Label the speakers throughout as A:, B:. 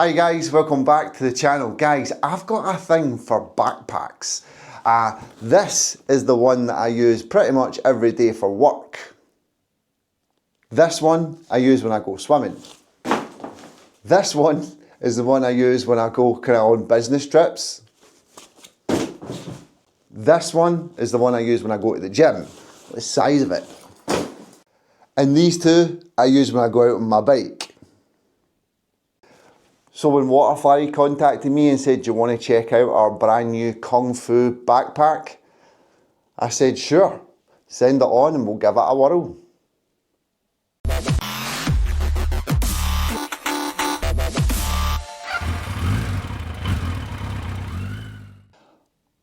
A: Hi guys, welcome back to the channel. Guys, I've got a thing for backpacks. This is the one that I use pretty much every day for work. This one I use when I go swimming. This one is the one I use when I go kind of on business trips. This one is the one I use when I go to the gym. The size of it. And these two I use when I go out on my bike. So when Waterfly contacted me and said, do you want to check out our brand new Kung Fu backpack? I said, sure, send it on and we'll give it a whirl.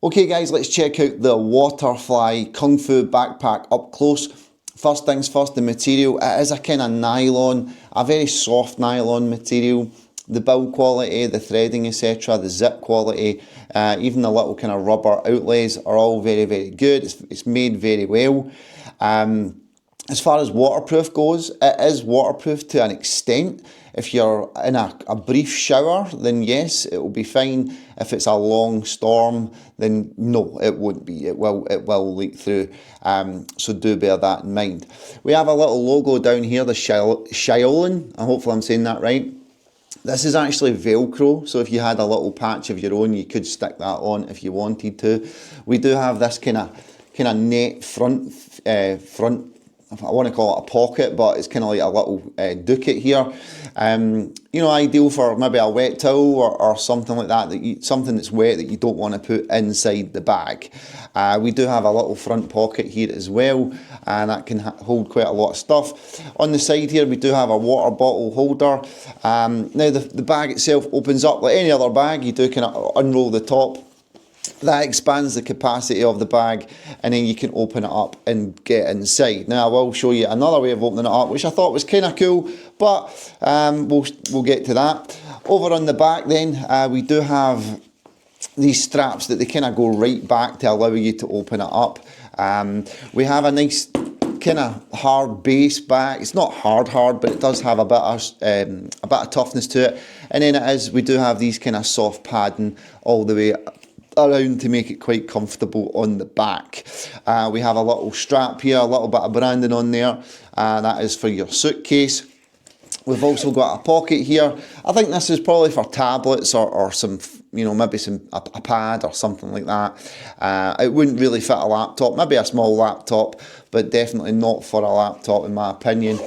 A: Okay guys, let's check out the Waterfly Kung Fu backpack up close. First things first, the material. It is a kind of nylon, a very soft nylon material. The build quality, the threading, etc., the zip quality, even the little kind of rubber outlays are all very, very good. It's made very well. As far as waterproof goes, it is waterproof to an extent. If you're in a brief shower, then yes, it will be fine. If it's a long storm, then no, it won't be. It will leak through. So do bear that in mind. We have a little logo down here, the Shaolin. Hopefully I'm saying that right. This is actually Velcro, so if you had a little patch of your own, you could stick that on if you wanted to. We do have this kind of net front, I want to call it a pocket, but it's kind of like a little docket here. You know, ideal for maybe a wet towel or something like that, something that's wet that you don't want to put inside the bag. We do have a little front pocket here as well, and that can hold quite a lot of stuff. On the side here, we do have a water bottle holder. Now the bag itself opens up like any other bag. You do kind of unroll the top. That expands the capacity of the bag, and then you can open it up and get inside. Now I will show you another way of opening it up, which I thought was kind of cool, but we'll get to that. Over on the back then, we do have these straps that they kind of go right back to allow you to open it up. We have a nice kind of hard base back. It's not hard, but it does have a bit of toughness to it. And then we do have these kind of soft padding all the way around to make it quite comfortable on the back. We have a little strap here, a little bit of branding on there. That is for your suitcase. We've also got a pocket here. I think this is probably for tablets or some, you know, maybe a pad or something like that. It wouldn't really fit a laptop, maybe a small laptop, but definitely not for a laptop in my opinion.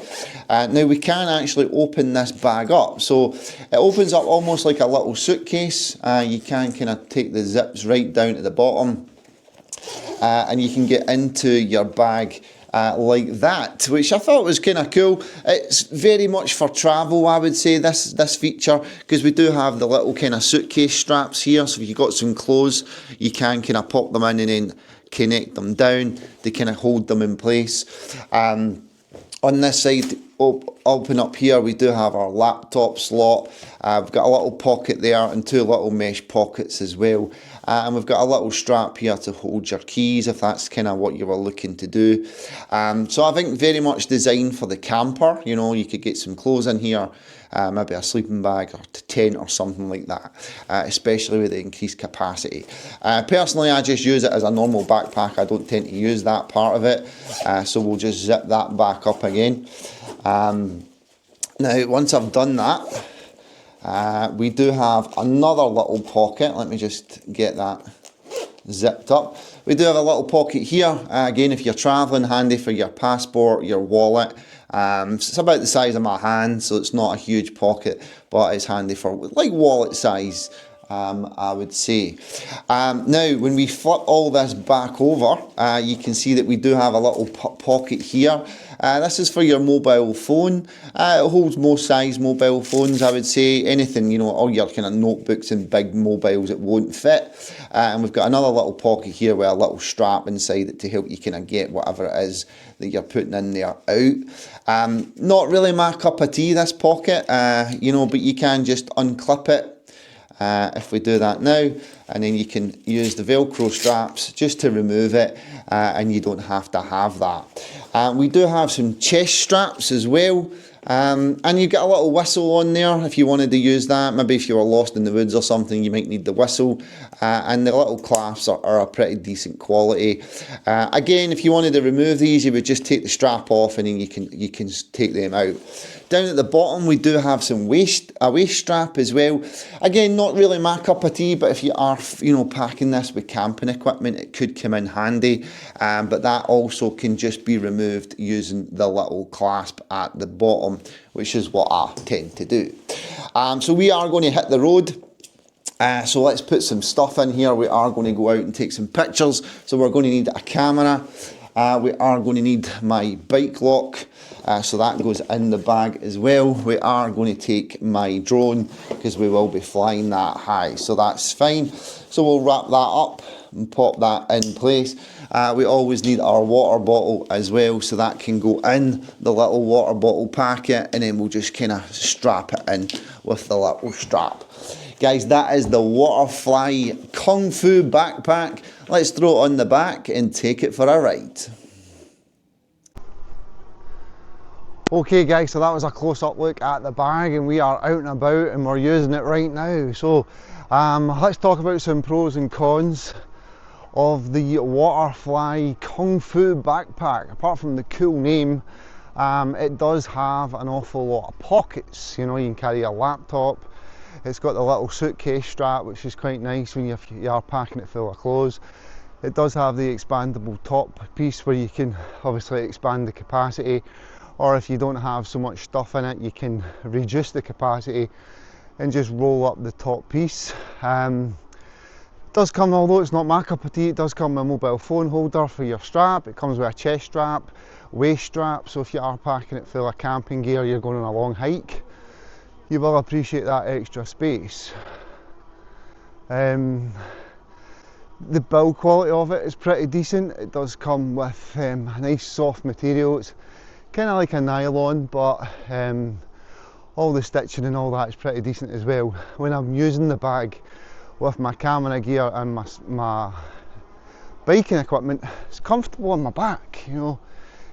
A: Now we can actually open this bag up. So it opens up almost like a little suitcase. You can kind of take the zips right down to the bottom, and you can get into your bag like that, which I thought was kind of cool. It's very much for travel, I would say, this feature, because we do have the little kind of suitcase straps here. So if you've got some clothes, you can kind of pop them in and then connect them down to kind of hold them in place. On this side, open up here, we do have our laptop slot. We've got a little pocket there and two little mesh pockets as well. And we've got a little strap here to hold your keys if that's kind of what you were looking to do. So I think very much designed for the camper. You know, you could get some clothes in here, maybe a sleeping bag or tent or something like that, especially with the increased capacity. Personally, I just use it as a normal backpack. I don't tend to use that part of it. So we'll just zip that back up again. Now, once I've done that, we do have another little pocket. Let me just get that zipped up. We do have a little pocket here. Again, if you're traveling, handy for your passport, your wallet. It's about the size of my hand, so it's not a huge pocket, but it's handy for like wallet size, I would say. Now, when we flip all this back over, you can see that we do have a little pocket here. This is for your mobile phone. It holds most size mobile phones, I would say. Anything, you know, all your kind of notebooks and big mobiles, it won't fit. And we've got another little pocket here with a little strap inside it to help you kind of get whatever it is that you're putting in there out. Not really my cup of tea, this pocket, you know, but you can just unclip it. If we do that now, and then you can use the Velcro straps just to remove it, and you don't have to have that. We do have some chest straps as well. And you get a little whistle on there if you wanted to use that. Maybe if you were lost in the woods or something, you might need the whistle. And the little clasps are a pretty decent quality. Again, if you wanted to remove these, you would just take the strap off and then you can take them out. Down at the bottom, we do have some a waist strap as well. Again, not really my cup of tea, but if you are, packing this with camping equipment, it could come in handy. But that also can just be removed using the little clasp at the bottom, which is what I tend to do. So we are going to hit the road. So let's put some stuff in here. We are going to go out and take some pictures. So we're going to need a camera. We are going to need my bike lock. So that goes in the bag as well. We are going to take my drone because we will be flying that high. So that's fine. So we'll wrap that up and pop that in place. We always need our water bottle as well. So that can go in the little water bottle packet, and then we'll just kind of strap it in with the little strap. Guys, that is the Waterfly Kung Fu backpack. Let's throw it on the back and take it for a ride. Okay guys, so that was a close-up look at the bag, and we are out and about and we're using it right now. So let's talk about some pros and cons of the Waterfly Kung Fu backpack. Apart from the cool name, it does have an awful lot of pockets. You can carry a laptop. It's got the little suitcase strap, which is quite nice when you are packing it full of clothes. It does have the expandable top piece where you can obviously expand the capacity, or if you don't have so much stuff in it, you can reduce the capacity and just roll up the top piece. It does come, although it's not my cup of tea, it does come with a mobile phone holder for your strap. It comes with a chest strap, waist strap, so if you are packing it full of camping gear, you're going on a long hike, you will appreciate that extra space. The build quality of it is pretty decent. It does come with a nice soft material. It's kind of like a nylon, but all the stitching and all that is pretty decent as well. When I'm using the bag with my camera gear and my biking equipment, it's comfortable on my back.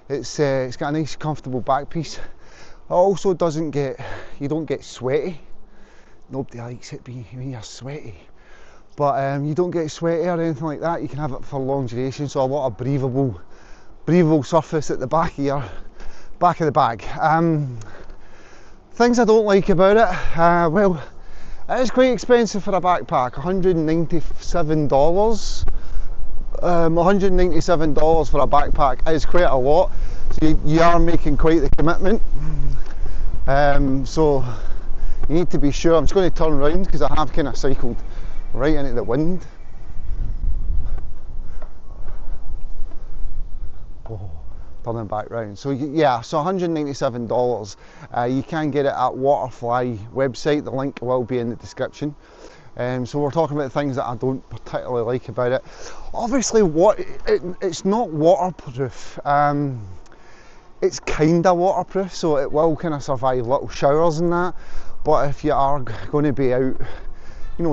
A: It's got a nice comfortable back piece. It also you don't get sweaty. Nobody likes it when you're sweaty, but you don't get sweaty or anything like that. You can have it for long duration, so a lot of breathable surface at the back of the bag. Things I don't like about it, well, it is quite expensive for a backpack. $197. $197 for a backpack is quite a lot, so you are making quite the commitment. So you need to be sure. I'm just going to turn around because I have kind of cycled right into the wind. Turning back round. So yeah, so $197. You can get it at Waterfly website. The link will be in the description. So we're talking about things that I don't particularly like about it. Obviously, it's not waterproof. It's kind of waterproof, so it will kind of survive little showers and that. But if you are going to be out,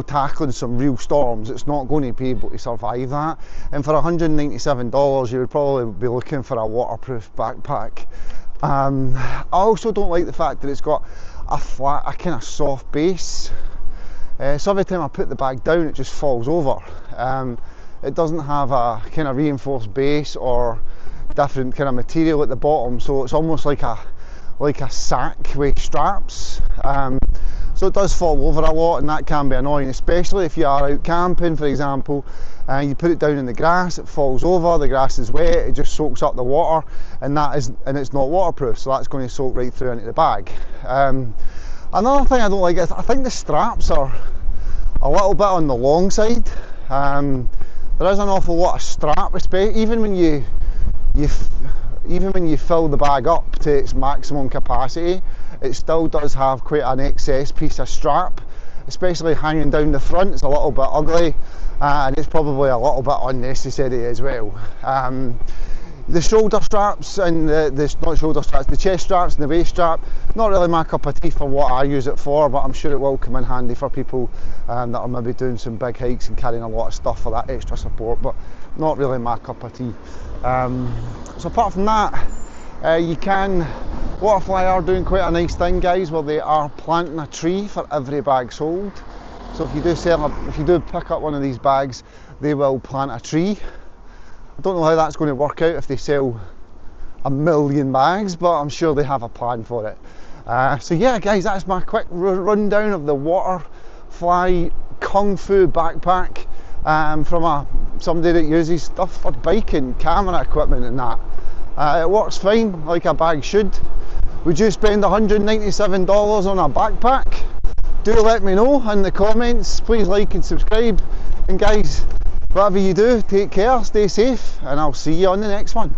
A: tackling some real storms, it's not going to be able to survive that. And for $197, you would probably be looking for a waterproof backpack. I also don't like the fact that it's got a kind of soft base. So every time I put the bag down, it just falls over. It doesn't have a kind of reinforced base or different kind of material at the bottom, so it's almost like a sack with straps. So it does fall over a lot, and that can be annoying, especially if you are out camping, for example, and you put it down in the grass, it falls over, the grass is wet, it just soaks up the water, and it's not waterproof, so that's going to soak right through into the bag. Another thing I don't like is I think the straps are a little bit on the long side. There is an awful lot of strap, especially even when you fill the bag up to its maximum capacity, it still does have quite an excess piece of strap, especially hanging down the front. It's a little bit ugly, and it's probably a little bit unnecessary as well. The shoulder straps and the chest straps and the waist strap, not really my cup of tea for what I use it for, but I'm sure it will come in handy for people that are maybe doing some big hikes and carrying a lot of stuff for that extra support, but not really my cup of tea. So apart from that, you can Waterfly are doing quite a nice thing, guys, where they are planting a tree for every bag sold. So if you do pick up one of these bags, they will plant a tree. I don't know how that's going to work out if they sell 1 million bags, but I'm sure they have a plan for it. So yeah, guys, that's my quick rundown of the Waterfly Kung Fu backpack from somebody that uses stuff for biking, camera equipment and that. It works fine, like a bag should. Would you spend $197 on a backpack? Do let me know in the comments. Please like and subscribe. And guys, whatever you do, take care, stay safe, and I'll see you on the next one.